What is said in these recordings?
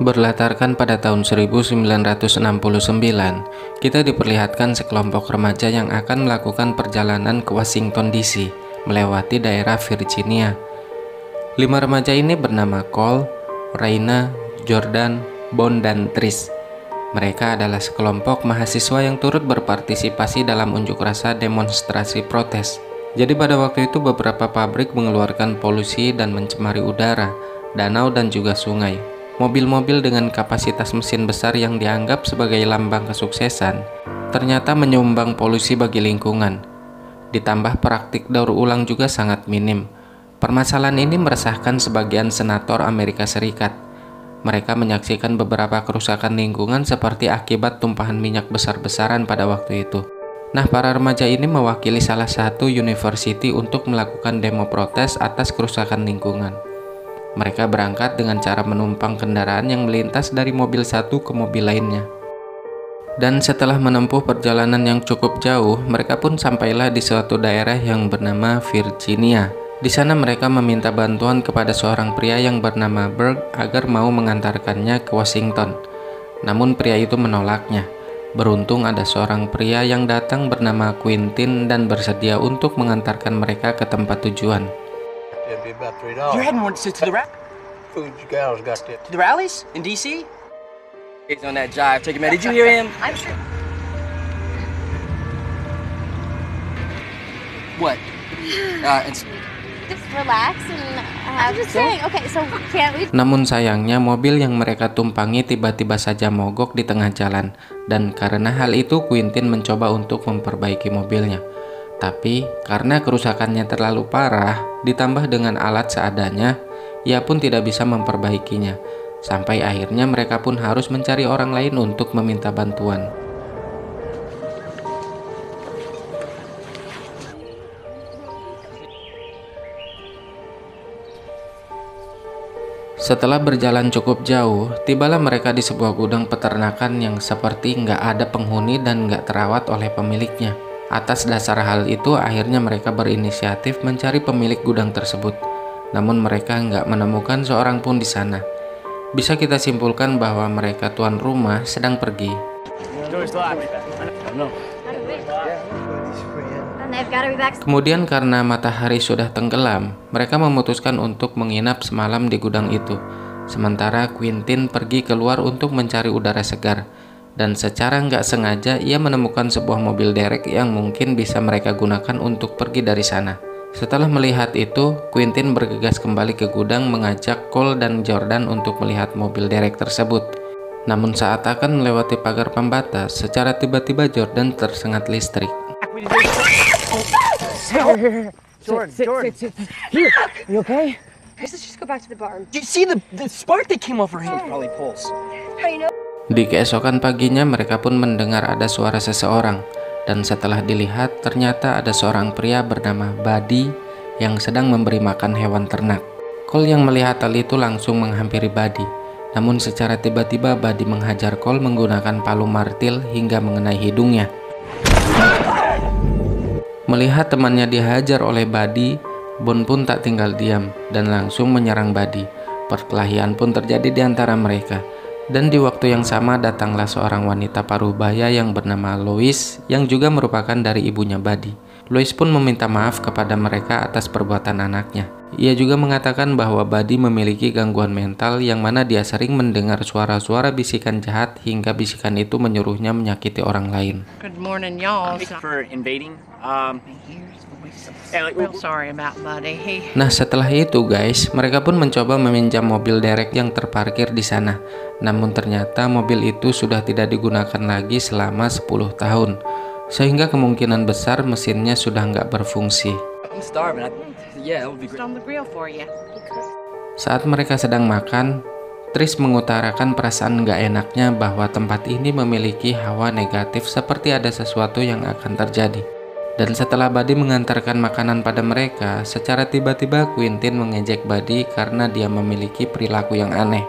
Berlatarkan pada tahun 1969, kita diperlihatkan sekelompok remaja yang akan melakukan perjalanan ke Washington DC, melewati daerah Virginia. 5 remaja ini bernama Cole, Raina, Jordan, Bond, dan Trish. Mereka adalah sekelompok mahasiswa yang turut berpartisipasi dalam unjuk rasa demonstrasi protes. Jadi pada waktu itu beberapa pabrik mengeluarkan polusi dan mencemari udara, danau, dan juga sungai. Mobil-mobil dengan kapasitas mesin besar yang dianggap sebagai lambang kesuksesan ternyata menyumbang polusi bagi lingkungan. Ditambah praktik daur ulang juga sangat minim. Permasalahan ini meresahkan sebagian senator Amerika Serikat. Mereka menyaksikan beberapa kerusakan lingkungan seperti akibat tumpahan minyak besar-besaran pada waktu itu. Nah, para remaja ini mewakili salah satu university untuk melakukan demo protes atas kerusakan lingkungan. Mereka berangkat dengan cara menumpang kendaraan yang melintas dari mobil satu ke mobil lainnya. Dan setelah menempuh perjalanan yang cukup jauh, mereka pun sampailah di suatu daerah yang bernama Virginia. Di sana mereka meminta bantuan kepada seorang pria yang bernama Berg agar mau mengantarkannya ke Washington. Namun pria itu menolaknya. Beruntung ada seorang pria yang datang bernama Quentin dan bersedia untuk mengantarkan mereka ke tempat tujuan. You're heading to the rallies in DC? He's on that jive. Take him out. Did you hear him? I'm sure. What? Just relax and I'm just saying. Okay, so can't we? Namun sayangnya mobil yang mereka tumpangi tiba-tiba saja mogok di tengah jalan, dan karena hal itu Quentin mencoba untuk memperbaiki mobilnya. Tapi karena kerusakannya terlalu parah, ditambah dengan alat seadanya, ia pun tidak bisa memperbaikinya. Sampai akhirnya mereka pun harus mencari orang lain untuk meminta bantuan. Setelah berjalan cukup jauh, tibalah mereka di sebuah gudang peternakan yang seperti nggak ada penghuni dan nggak terawat oleh pemiliknya. Atas dasar hal itu, akhirnya mereka berinisiatif mencari pemilik gudang tersebut. Namun mereka nggak menemukan seorang pun di sana. Bisa kita simpulkan bahwa mereka tuan rumah sedang pergi. Kemudian karena matahari sudah tenggelam, mereka memutuskan untuk menginap semalam di gudang itu. Sementara Quentin pergi keluar untuk mencari udara segar. Dan secara nggak sengaja ia menemukan sebuah mobil derek yang mungkin bisa mereka gunakan untuk pergi dari sana. Setelah melihat itu, Quentin bergegas kembali ke gudang mengajak Cole dan Jordan untuk melihat mobil derek tersebut. Namun saat akan melewati pagar pembatas, secara tiba-tiba Jordan tersengat listrik. Jordan. Here, you okay? Let's just go back to the barn. Do you see the spark that came over him? Probably pulse. How do you know? Di keesokan paginya mereka pun mendengar ada suara seseorang, dan setelah dilihat ternyata ada seorang pria bernama Buddy yang sedang memberi makan hewan ternak. Cole yang melihat hal itu langsung menghampiri Buddy, namun secara tiba-tiba Buddy menghajar Cole menggunakan palu martil hingga mengenai hidungnya. Melihat temannya dihajar oleh Buddy, Bond pun tak tinggal diam dan langsung menyerang Buddy. Perkelahian pun terjadi di antara mereka. Dan di waktu yang sama datanglah seorang wanita parubaya yang bernama Lois yang juga merupakan dari ibunya Buddy. Lois pun meminta maaf kepada mereka atas perbuatan anaknya. Ia juga mengatakan bahwa Buddy memiliki gangguan mental yang mana dia sering mendengar suara-suara bisikan jahat hingga bisikan itu menyuruhnya menyakiti orang lain. Good morning, y'all. For invading. Real sorry about Buddy. Nah setelah itu guys, mereka pun mencoba meminjam mobil derek yang terparkir di sana. Namun ternyata mobil itu sudah tidak digunakan lagi selama 10 tahun. Sehingga kemungkinan besar mesinnya sudah nggak berfungsi. I'm starving. Yeah, that would be great. On the grill for you. Saat mereka sedang makan, Tris mengutarakan perasaan gak enaknya bahwa tempat ini memiliki hawa negatif seperti ada sesuatu yang akan terjadi. Dan setelah Buddy mengantarkan makanan pada mereka, secara tiba-tiba Quentin mengejek Buddy karena dia memiliki perilaku yang aneh.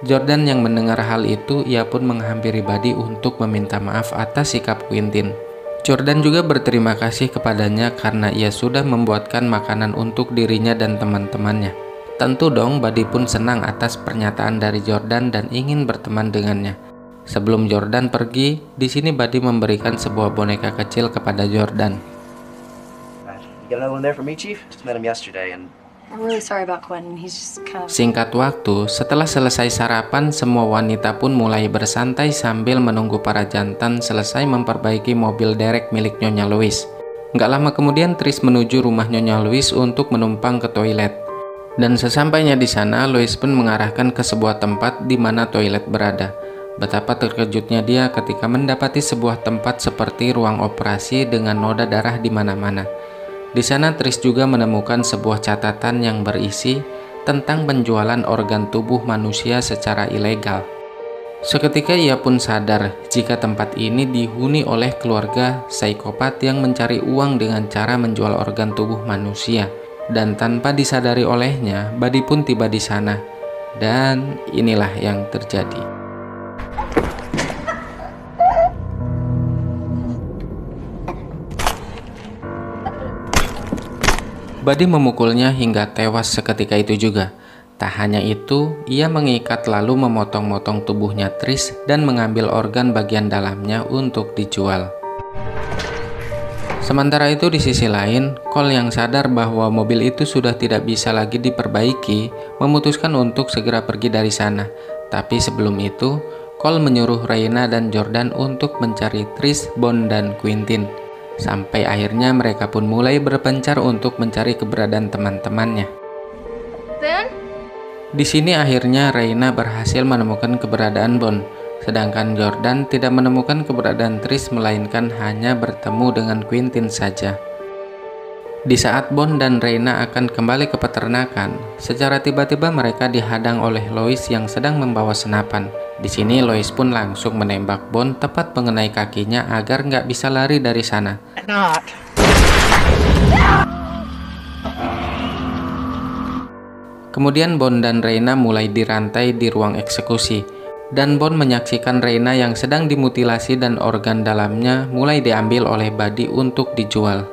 Jordan yang mendengar hal itu, ia pun menghampiri Buddy untuk meminta maaf atas sikap Quentin. Jordan juga berterima kasih kepadanya karena ia sudah membuatkan makanan untuk dirinya dan teman-temannya. Tentu dong, Buddy pun senang atas pernyataan dari Jordan dan ingin berteman dengannya. Sebelum Jordan pergi, di sini Buddy memberikan sebuah boneka kecil kepada Jordan. You got another one there for me, Chief? Just met him yesterday and I'm really sorry about Quentin. He's just kind of... Singkat waktu, setelah selesai sarapan, semua wanita pun mulai bersantai sambil menunggu para jantan selesai memperbaiki mobil derek milik Nyonya Lois. Nggak lama kemudian, Tris menuju rumah Nyonya Lois untuk menumpang ke toilet. Dan sesampainya di sana, Lois pun mengarahkan ke sebuah tempat di mana toilet berada. Betapa terkejutnya dia ketika mendapati sebuah tempat seperti ruang operasi dengan noda darah di mana-mana. Di sana Tris juga menemukan sebuah catatan yang berisi tentang penjualan organ tubuh manusia secara ilegal. Seketika ia pun sadar jika tempat ini dihuni oleh keluarga psikopat yang mencari uang dengan cara menjual organ tubuh manusia. Dan tanpa disadari olehnya, Buddy pun tiba di sana. Dan inilah yang terjadi. Buddy memukulnya hingga tewas seketika itu juga. Tak hanya itu, ia mengikat lalu memotong-motong tubuhnya Tris dan mengambil organ bagian dalamnya untuk dijual. Sementara itu di sisi lain, Cole yang sadar bahwa mobil itu sudah tidak bisa lagi diperbaiki, memutuskan untuk segera pergi dari sana. Tapi sebelum itu, Cole menyuruh Raina dan Jordan untuk mencari Tris, Bond, dan Quentin. Sampai akhirnya mereka pun mulai berpencar untuk mencari keberadaan teman-temannya. Ben? Di sini akhirnya Raina berhasil menemukan keberadaan Bond. Sedangkan Jordan tidak menemukan keberadaan Tris melainkan hanya bertemu dengan Quentin saja. Di saat Bond dan Raina akan kembali ke peternakan, secara tiba-tiba mereka dihadang oleh Lois yang sedang membawa senapan. Di sini Lois pun langsung menembak Bond tepat mengenai kakinya agar nggak bisa lari dari sana. Not. Kemudian Bond dan Raina mulai dirantai di ruang eksekusi. Dan Bond menyaksikan Raina yang sedang dimutilasi dan organ dalamnya mulai diambil oleh Buddy untuk dijual.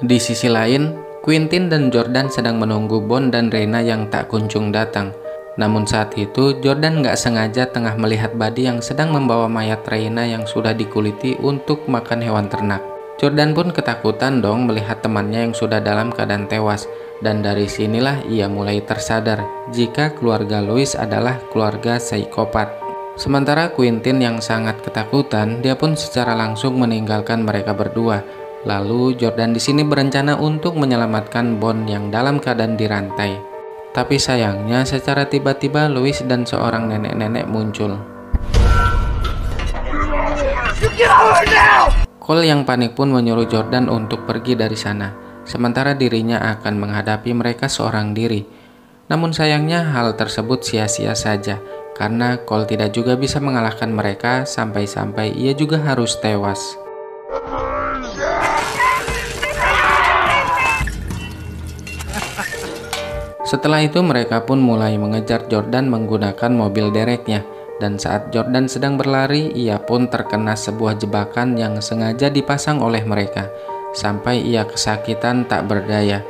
Di sisi lain, Quentin dan Jordan sedang menunggu Bond dan Raina yang tak kunjung datang. Namun saat itu, Jordan nggak sengaja tengah melihat Buddy yang sedang membawa mayat Raina yang sudah dikuliti untuk makan hewan ternak. Jordan pun ketakutan dong melihat temannya yang sudah dalam keadaan tewas. Dan dari sinilah ia mulai tersadar jika keluarga Lois adalah keluarga psikopat. Sementara Quentin yang sangat ketakutan, dia pun secara langsung meninggalkan mereka berdua. Lalu Jordan di sini berencana untuk menyelamatkan Bond yang dalam keadaan dirantai. Tapi sayangnya secara tiba-tiba Lois dan seorang nenek-nenek muncul. Cole yang panik pun menyuruh Jordan untuk pergi dari sana. Sementara dirinya akan menghadapi mereka seorang diri. Namun sayangnya hal tersebut sia-sia saja, karena Cole tidak juga bisa mengalahkan mereka sampai-sampai ia juga harus tewas. Setelah itu mereka pun mulai mengejar Jordan menggunakan mobil dereknya. Dan saat Jordan sedang berlari, ia pun terkena sebuah jebakan yang sengaja dipasang oleh mereka. Sampai ia kesakitan tak berdaya.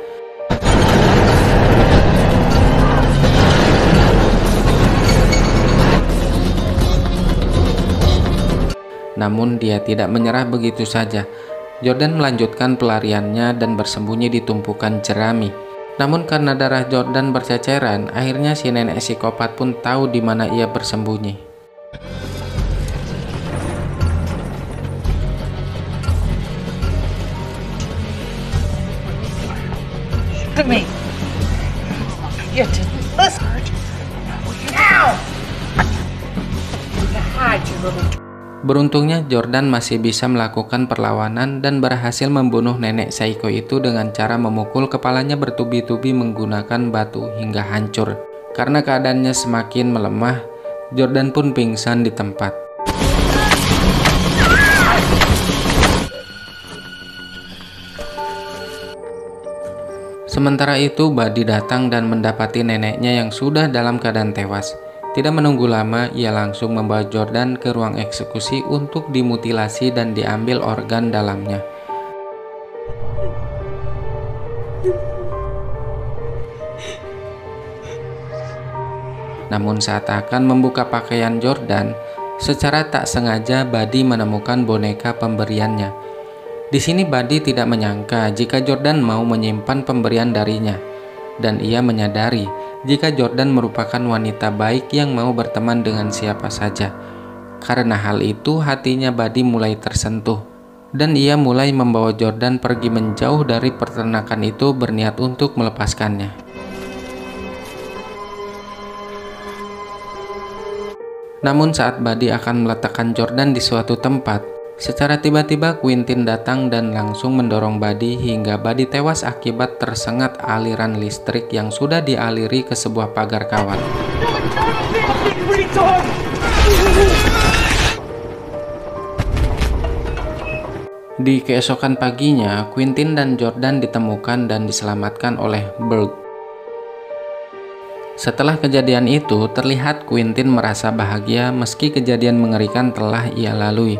Namun dia tidak menyerah begitu saja. Jordan melanjutkan pelariannya dan bersembunyi di tumpukan jerami. Namun karena darah Jordan berceceran, akhirnya si nenek psikopat pun tahu di mana ia bersembunyi. To me. You didn't listen. Now! Hide, you little... Beruntungnya Jordan masih bisa melakukan perlawanan dan berhasil membunuh nenek psycho itu dengan cara memukul kepalanya bertubi-tubi menggunakan batu hingga hancur. Karena keadaannya semakin melemah, Jordan pun pingsan di tempat. Sementara itu, Buddy datang dan mendapati neneknya yang sudah dalam keadaan tewas. Tidak menunggu lama, ia langsung membawa Jordan ke ruang eksekusi untuk dimutilasi dan diambil organ dalamnya. Namun saat akan membuka pakaian Jordan, secara tak sengaja Buddy menemukan boneka pemberiannya. Di sini Buddy tidak menyangka jika Jordan mau menyimpan pemberian darinya, dan ia menyadari jika Jordan merupakan wanita baik yang mau berteman dengan siapa saja. Karena hal itu, hatinya Buddy mulai tersentuh, dan ia mulai membawa Jordan pergi menjauh dari peternakan itu berniat untuk melepaskannya. Namun saat Buddy akan meletakkan Jordan di suatu tempat, secara tiba-tiba Quentin datang dan langsung mendorong Buddy hingga Buddy tewas akibat tersengat aliran listrik yang sudah dialiri ke sebuah pagar kawat. Di keesokan paginya, Quentin dan Jordan ditemukan dan diselamatkan oleh Burke. Setelah kejadian itu, terlihat Quentin merasa bahagia meski kejadian mengerikan telah ia lalui.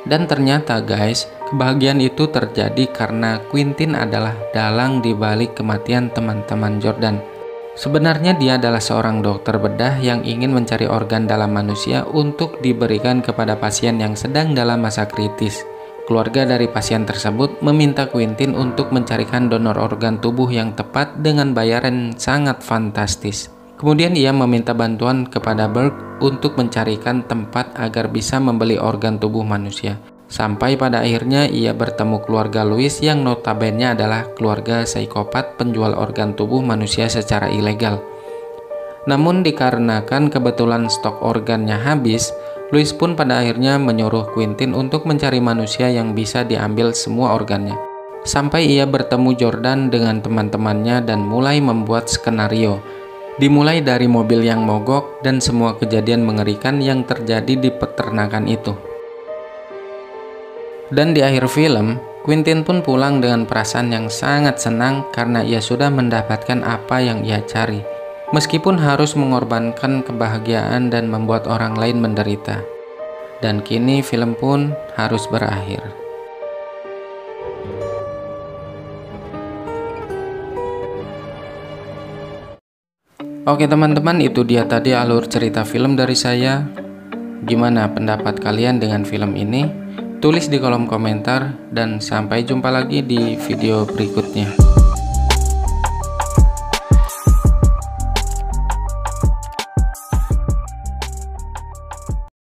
Dan ternyata guys, kebahagiaan itu terjadi karena Quentin adalah dalang di balik kematian teman-teman Jordan. Sebenarnya dia adalah seorang dokter bedah yang ingin mencari organ dalam manusia untuk diberikan kepada pasien yang sedang dalam masa kritis. Keluarga dari pasien tersebut meminta Quentin untuk mencarikan donor organ tubuh yang tepat dengan bayaran sangat fantastis. Kemudian ia meminta bantuan kepada Burke untuk mencarikan tempat agar bisa membeli organ tubuh manusia. Sampai pada akhirnya ia bertemu keluarga Louis yang notabene adalah keluarga psikopat penjual organ tubuh manusia secara ilegal. Namun dikarenakan kebetulan stok organnya habis, Louis pun pada akhirnya menyuruh Quentin untuk mencari manusia yang bisa diambil semua organnya. Sampai ia bertemu Jordan dengan teman-temannya dan mulai membuat skenario. Dimulai dari mobil yang mogok dan semua kejadian mengerikan yang terjadi di peternakan itu. Dan di akhir film, Quentin pun pulang dengan perasaan yang sangat senang karena ia sudah mendapatkan apa yang ia cari, meskipun harus mengorbankan kebahagiaan dan membuat orang lain menderita. Dan kini film pun harus berakhir. Oke teman-teman, itu dia tadi alur cerita film dari saya. Gimana pendapat kalian dengan film ini? Tulis di kolom komentar dan sampai jumpa lagi di video berikutnya.